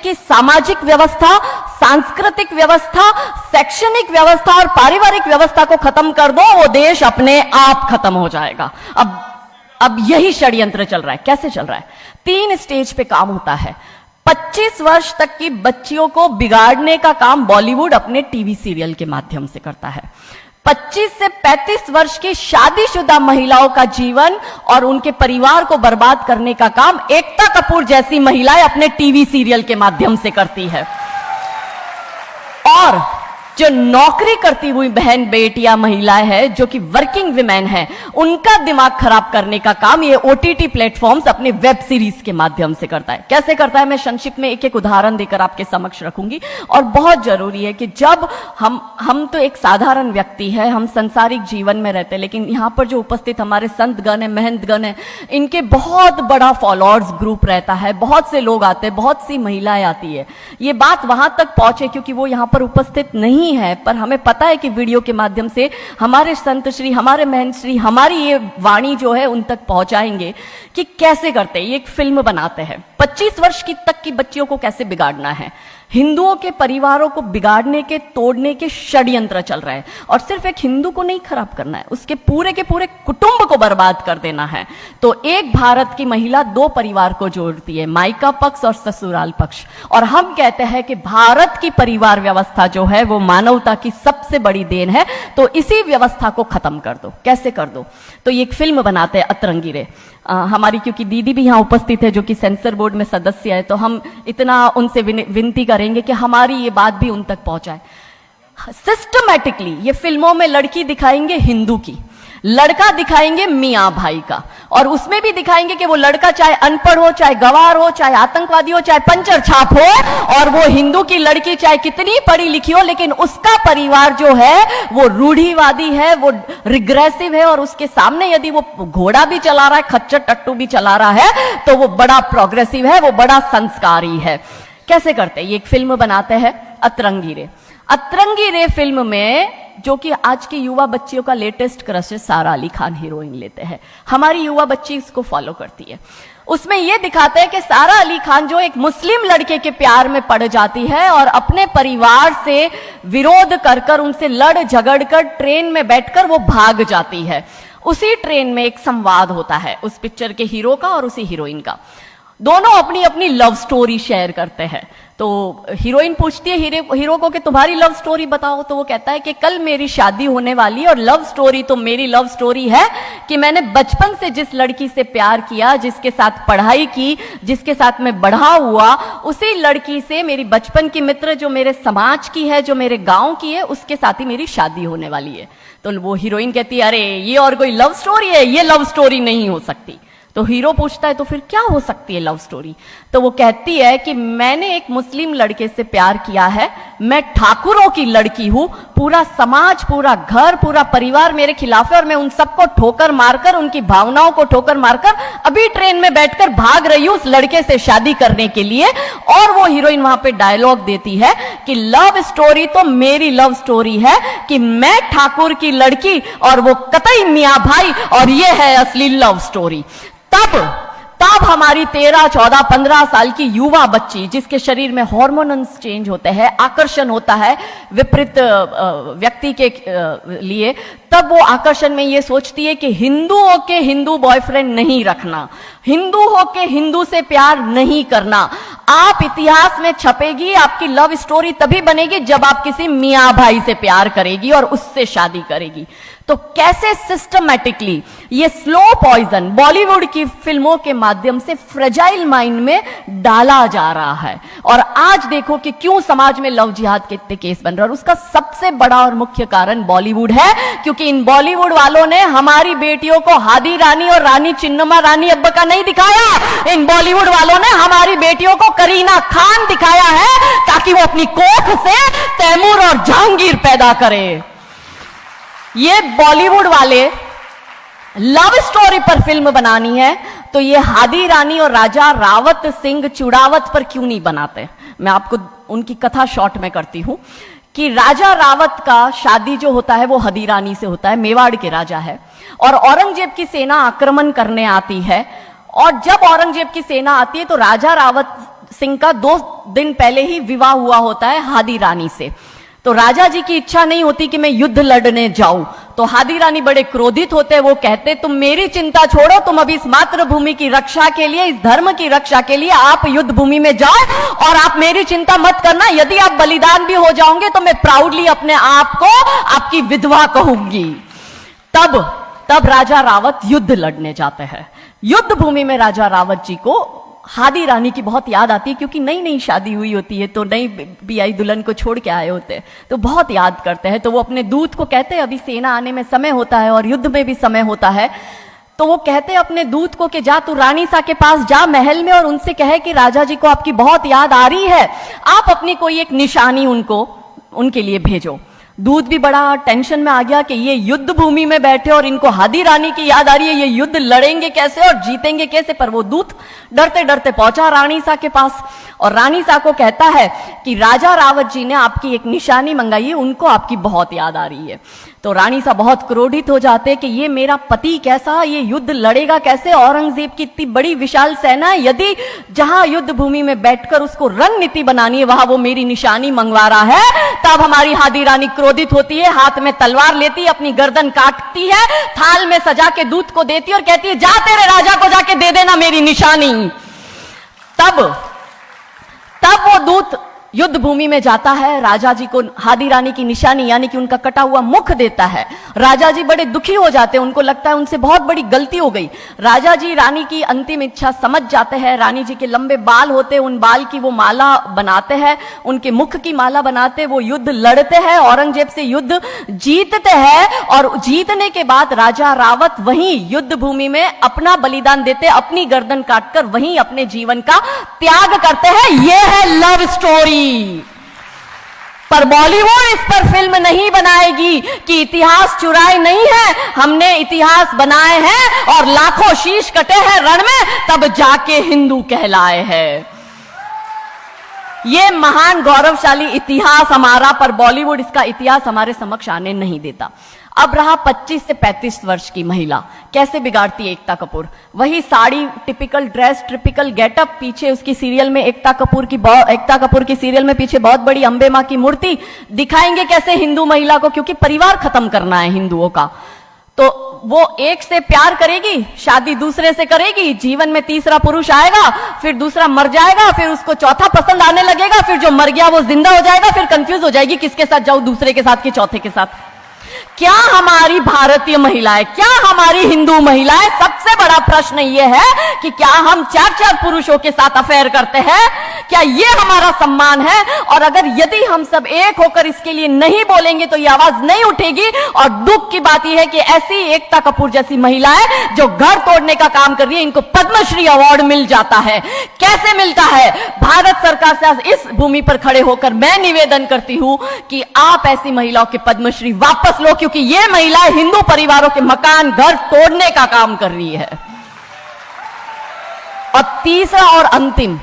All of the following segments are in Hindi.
की सामाजिक व्यवस्था, सांस्कृतिक व्यवस्था, शैक्षणिक व्यवस्था और पारिवारिक व्यवस्था को खत्म कर दो, वो देश अपने आप खत्म हो जाएगा। अब यही षड्यंत्र चल रहा है। कैसे चल रहा है? 3 स्टेज पे काम होता है। 25 वर्ष तक की बच्चियों को बिगाड़ने का काम बॉलीवुड अपने टीवी सीरियल के माध्यम से करता है। 25 से 35 वर्ष की शादीशुदा महिलाओं का जीवन और उनके परिवार को बर्बाद करने का काम एकता कपूर जैसी महिलाएं अपने टीवी सीरियल के माध्यम से करती है। और जो नौकरी करती हुई बहन बेटियां महिलाएं हैं, जो कि वर्किंग विमेन हैं, उनका दिमाग खराब करने का काम ये ओटीटी प्लेटफॉर्म्स अपने वेब सीरीज के माध्यम से करता है। कैसे करता है, मैं संक्षिप्त में एक एक उदाहरण देकर आपके समक्ष रखूंगी। और बहुत जरूरी है कि जब हम तो एक साधारण व्यक्ति है, हम संसारिक जीवन में रहते हैं, लेकिन यहां पर जो उपस्थित हमारे संतगण है, महंतगण है, इनके बहुत बड़ा फॉलोअर्स ग्रुप रहता है, बहुत से लोग आते हैं, बहुत सी महिलाएं आती है। ये बात वहां तक पहुंचे क्योंकि वो यहां पर उपस्थित नहीं है, पर हमें पता है कि वीडियो के माध्यम से हमारे संत श्री, हमारे महंत श्री हमारी ये वाणी जो है उन तक पहुंचाएंगे कि कैसे करते हैं। ये एक फिल्म बनाते हैं, 25 वर्ष की तक की बच्चियों को कैसे बिगाड़ना है। हिंदुओं के परिवारों को बिगाड़ने के, तोड़ने के षड्यंत्र चल रहे हैं। और सिर्फ एक हिंदू को नहीं खराब करना है, उसके पूरे के पूरे कुटुंब को बर्बाद कर देना है। तो एक भारत की महिला 2 परिवार को जोड़ती है, मायका पक्ष और ससुराल पक्ष। और हम कहते हैं कि भारत की परिवार व्यवस्था जो है वो मानवता की सबसे बड़ी देन है। तो इसी व्यवस्था को खत्म कर दो। कैसे कर दो? तो ये एक फिल्म बनाते हैं अतरंगी रे। हमारी क्योंकि दीदी भी यहां उपस्थित है जो कि सेंसर बोर्ड में सदस्य है, तो हम इतना उनसे विनती करेंगे कि हमारी ये बात भी उन तक पहुंचाए। सिस्टमैटिकली ये फिल्मों में लड़की दिखाएंगे हिंदू की, लड़का दिखाएंगे मियां भाई का, और उसमें भी दिखाएंगे कि वो लड़का चाहे अनपढ़ हो, चाहे गवार हो, चाहे आतंकवादी हो, चाहे पंचर छाप हो, और वो हिंदू की लड़की चाहे कितनी पढ़ी लिखी हो, लेकिन उसका परिवार जो है वो रूढ़िवादी है, वो रिग्रेसिव है, और उसके सामने यदि वो घोड़ा भी चला रहा है, खच्चर टट्टू भी चला रहा है, तो वो बड़ा प्रोग्रेसिव है, वो बड़ा संस्कारी है। कैसे करते हैं? ये एक फिल्म बनाते हैं अतरंगी रे। अतरंगी रे फिल्म में, जो कि आज की युवा बच्चियों का लेटेस्ट क्रश है, सारा अली खान हीरोइन लेते हैं। हमारी युवा बच्ची इसको फॉलो करती है। उसमें यह दिखाते हैं कि सारा अली खान जो एक मुस्लिम लड़के के प्यार में पड़ जाती है और अपने परिवार से विरोध कर कर, उनसे लड़ झगड़ कर ट्रेन में बैठकर वो भाग जाती है। उसी ट्रेन में एक संवाद होता है उस पिक्चर के हीरो का और उसी हीरोइन का। दोनों अपनी अपनी लव स्टोरी शेयर करते हैं। तो हीरोइन पूछती है हीरो को कि तुम्हारी लव स्टोरी बताओ। तो वो कहता है कि कल मेरी शादी होने वाली, और लव स्टोरी तो मेरी लव स्टोरी है कि मैंने बचपन से जिस लड़की से प्यार किया, जिसके साथ पढ़ाई की, जिसके साथ मैं बढ़ा हुआ, उसी लड़की से, मेरी बचपन की मित्र जो मेरे समाज की है, जो मेरे गांव की है, उसके साथ ही मेरी शादी होने वाली है। तो वो हीरोइन कहती है अरे ये और कोई लव स्टोरी है, ये लव स्टोरी नहीं हो सकती। तो हीरो पूछता है तो फिर क्या हो सकती है लव स्टोरी? तो वो कहती है कि मैंने एक मुस्लिम लड़के से प्यार किया है, मैं ठाकुरों की लड़की हूं, पूरा समाज, पूरा घर, पूरा परिवार मेरे खिलाफ है, और मैं उन सबको ठोकर मारकर, उनकी भावनाओं को ठोकर मारकर अभी ट्रेन में बैठकर भाग रही हूं उस लड़के से शादी करने के लिए। और वो हीरोइन वहां पे डायलॉग देती है कि लव स्टोरी तो मेरी लव स्टोरी है कि मैं ठाकुर की लड़की और वो कतई मियां भाई, और ये है असली लव स्टोरी। तब हमारी 13, 14, 15 साल की युवा बच्ची, जिसके शरीर में हार्मोन्स चेंज होते हैं, आकर्षण होता है विपरीत व्यक्ति के लिए, तब वो आकर्षण में ये सोचती है कि हिंदुओं के हिंदू बॉयफ्रेंड नहीं रखना, हिंदू हो के हिंदू से प्यार नहीं करना। आप इतिहास में छपेगी, आपकी लव स्टोरी तभी बनेगी जब आप किसी मियां भाई से प्यार करेगी और उससे शादी करेगी। तो कैसे सिस्टमैटिकली ये स्लो पॉइजन बॉलीवुड की फिल्मों के माध्यम से फ्रेजाइल माइंड में डाला जा रहा है। और आज देखो कि क्यों समाज में लव जिहाद के इतने केस बन रहे हैं, और उसका सबसे बड़ा और मुख्य कारण बॉलीवुड है, क्योंकि इन बॉलीवुड वालों ने हमारी बेटियों को हादी रानी और रानी चिन्नमा रानी अब्बा का नहीं दिखाया। इन बॉलीवुड वालों ने हमारी बेटियों को करीना खान दिखाया है ताकि वो अपनी कोख से तैमूर और जहांगीर पैदा करे। ये बॉलीवुड वाले लव स्टोरी पर फिल्म बनानी है तो ये हादी रानी और राजा रावत सिंह चुड़ावत पर क्यों नहीं बनाते? मैं आपको उनकी कथा शॉर्ट में करती हूं कि राजा रावत का शादी जो होता है वो हदी रानी से होता है, मेवाड़ के राजा है, और औरंगजेब की सेना आक्रमण करने आती है। और जब औरंगजेब की सेना आती है तो राजा रावत सिंह का 2 दिन पहले ही विवाह हुआ होता है हादी रानी से। तो राजा जी की इच्छा नहीं होती कि मैं युद्ध लड़ने जाऊं, तो हादी रानी बड़े क्रोधित होते हैं। वो कहते तुम मेरी चिंता छोड़ो, तुम अभी इस मातृभूमि की रक्षा के लिए, इस धर्म की रक्षा के लिए आप युद्ध भूमि में जाओ और आप मेरी चिंता मत करना। यदि आप बलिदान भी हो जाओगे तो मैं प्राउडली अपने आप को आपकी विधवा कहूंगी। तब राजा रावत युद्ध लड़ने जाते हैं। युद्ध भूमि में राजा रावत जी को हादी रानी की बहुत याद आती है, क्योंकि नई नई शादी हुई होती है, तो नई बियाई दुल्हन को छोड़ के आए होते हैं, तो बहुत याद करते हैं। तो वो अपने दूत को कहते हैं, अभी सेना आने में समय होता है और युद्ध में भी समय होता है, तो वो कहते हैं अपने दूत को कि जा तू रानी सा के पास जा महल में और उनसे कहे कि राजा जी को आपकी बहुत याद आ रही है, आप अपनी कोई एक निशानी उनके लिए भेजो। दूत भी बड़ा टेंशन में आ गया कि ये युद्ध भूमि में बैठे और इनको हादी रानी की याद आ रही है, ये युद्ध लड़ेंगे कैसे और जीतेंगे कैसे। पर वो दूत डरते डरते पहुंचा रानी सा के पास और रानी सा को कहता है कि राजा रावत जी ने आपकी एक निशानी मंगाई है, उनको आपकी बहुत याद आ रही है। तो रानी सा बहुत क्रोधित हो जाते कि ये मेरा पति कैसा, ये युद्ध लड़ेगा कैसे, औरंगजेब की इतनी बड़ी विशाल सेना है, यदि जहां युद्ध भूमि में बैठकर उसको रणनीति बनानी है वहां वो मेरी निशानी मंगवा रहा है। तब हमारी हादी रानी क्रोधित होती है, हाथ में तलवार लेती है, अपनी गर्दन काटती है, थाल में सजा के दूत को देती है और कहती है जा तेरे राजा को जाके दे देना मेरी निशानी। तब वो दूत युद्ध भूमि में जाता है, राजा जी को हादी रानी की निशानी यानी कि उनका कटा हुआ मुख देता है। राजा जी बड़े दुखी हो जाते हैं, उनको लगता है उनसे बहुत बड़ी गलती हो गई। राजा जी रानी की अंतिम इच्छा समझ जाते हैं। रानी जी के लंबे बाल होते हैं, उन बाल की वो माला बनाते हैं, उनके मुख की माला बनाते, वो युद्ध लड़ते हैं, औरंगजेब से युद्ध जीतते हैं और जीतने के बाद राजा रावत वहीं युद्ध भूमि में अपना बलिदान देते, अपनी गर्दन काटकर वहीं अपने जीवन का त्याग करते हैं। यह है लव स्टोरी। पर बॉलीवुड इस पर फिल्म नहीं बनाएगी कि इतिहास चुराए नहीं है, हमने इतिहास बनाए हैं और लाखों शीश कटे हैं रण में, तब जाके हिंदू कहलाए हैं। ये महान गौरवशाली इतिहास हमारा, पर बॉलीवुड इसका इतिहास हमारे समक्ष आने नहीं देता। अब रहा 25 से 35 वर्ष की महिला, कैसे बिगाड़ती है एकता कपूर। वही sari, typical dress, typical getup, पीछे उसकी सीरियल में एकता कपूर की सीरियल में पीछे बहुत बड़ी अंबे मां की मूर्ति। दिखाएंगे कैसे हिंदू महिला को, क्योंकि परिवार खत्म करना है हिंदुओं का। तो वो एक से प्यार करेगी, शादी दूसरे से करेगी, जीवन में तीसरा पुरुष आएगा, फिर दूसरा मर जाएगा, फिर उसको चौथा पसंद आने लगेगा, फिर जो मर गया वो जिंदा हो जाएगा, फिर कंफ्यूज हो जाएगी किसके साथ जाऊं, दूसरे के साथ कि चौथे के साथ। क्या हमारी भारतीय महिलाएं, क्या हमारी हिंदू महिलाएं, सबसे बड़ा प्रश्न यह है कि क्या हम 4-4 पुरुषों के साथ अफेयर करते हैं? क्या यह हमारा सम्मान है? और अगर यदि हम सब एक होकर इसके लिए नहीं बोलेंगे तो यह आवाज नहीं उठेगी। और दुख की बात यह है कि ऐसी एकता कपूर जैसी महिलाएं जो घर तोड़ने का काम कर रही है, इनको पद्मश्री अवार्ड मिल जाता है। कैसे मिलता है? भारत सरकार से इस भूमि पर खड़े होकर मैं निवेदन करती हूं कि आप ऐसी महिलाओं के पद्मश्री वापस लो, क्योंकि ये महिलाएं हिंदू परिवारों के मकान, घर तोड़ने का काम कर रही है। और तीसरा और अंतिम,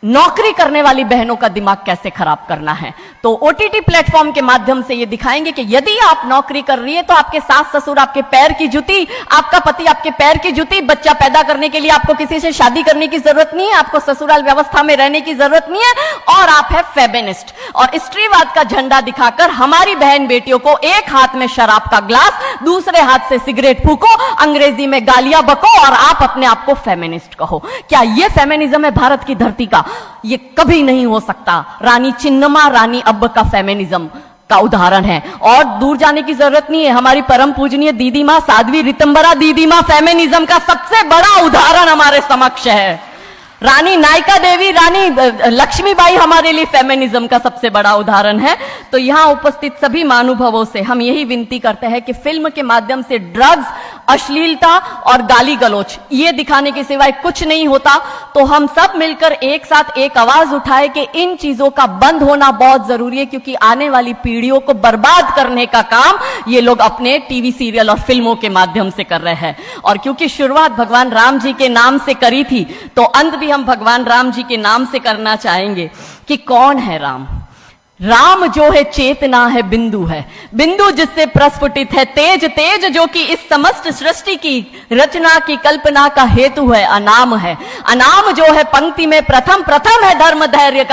नौकरी करने वाली बहनों का दिमाग कैसे खराब करना है। तो ओटीटी प्लेटफॉर्म के माध्यम से ये दिखाएंगे कि यदि आप नौकरी कर रही है तो आपके सास ससुर आपके पैर की जूती, आपका पति आपके पैर की जूती। बच्चा पैदा करने के लिए आपको किसी से शादी करने की जरूरत नहीं है, आपको ससुराल व्यवस्था में रहने की जरूरत नहीं है, और आप है फेमिनिस्ट। और स्त्रीवाद का झंडा दिखाकर हमारी बहन बेटियों को एक हाथ में शराब का ग्लास, दूसरे हाथ से सिगरेट फूको, अंग्रेजी में गालियां बको और आप अपने आप को फेमिनिस्ट कहो। क्या यह फेमिनिज्म है भारत की धरती का? ये कभी नहीं हो सकता। रानी चिन्नमा, रानी अब्ब का फेमिनिज्म का उदाहरण है, और दूर जाने की जरूरत नहीं है। हमारी परम पूजनीय दीदी मां साध्वी रितंबरा दीदी मां फेमिनिज्म का सबसे बड़ा उदाहरण हमारे समक्ष है। रानी नायका देवी, रानी लक्ष्मीबाई हमारे लिए फेमिनिज्म का सबसे बड़ा उदाहरण है। तो यहां उपस्थित सभी महानुभावों से हम यही विनती करते हैं कि फिल्म के माध्यम से ड्रग्स, अश्लीलता और गाली गलौच ये दिखाने के सिवाय कुछ नहीं होता। तो हम सब मिलकर एक साथ एक आवाज उठाए कि इन चीजों का बंद होना बहुत जरूरी है, क्योंकि आने वाली पीढ़ियों को बर्बाद करने का काम ये लोग अपने टीवी सीरियल और फिल्मों के माध्यम से कर रहे हैं। और क्योंकि शुरुआत भगवान राम जी के नाम से करी थी, तो अंत भी हम भगवान राम जी के नाम से करना चाहेंगे कि कौन है राम। राम जो है चेतना है, बिंदु है, बिंदु जिससे प्रस्फुटित है तेज, तेज जो कि इस समस्त सृष्टि की रचना की कल्पना का हेतु है, अनाम है, अनाम जो है पंक्ति में प्रथम, प्रथम है धर्म धैर्य का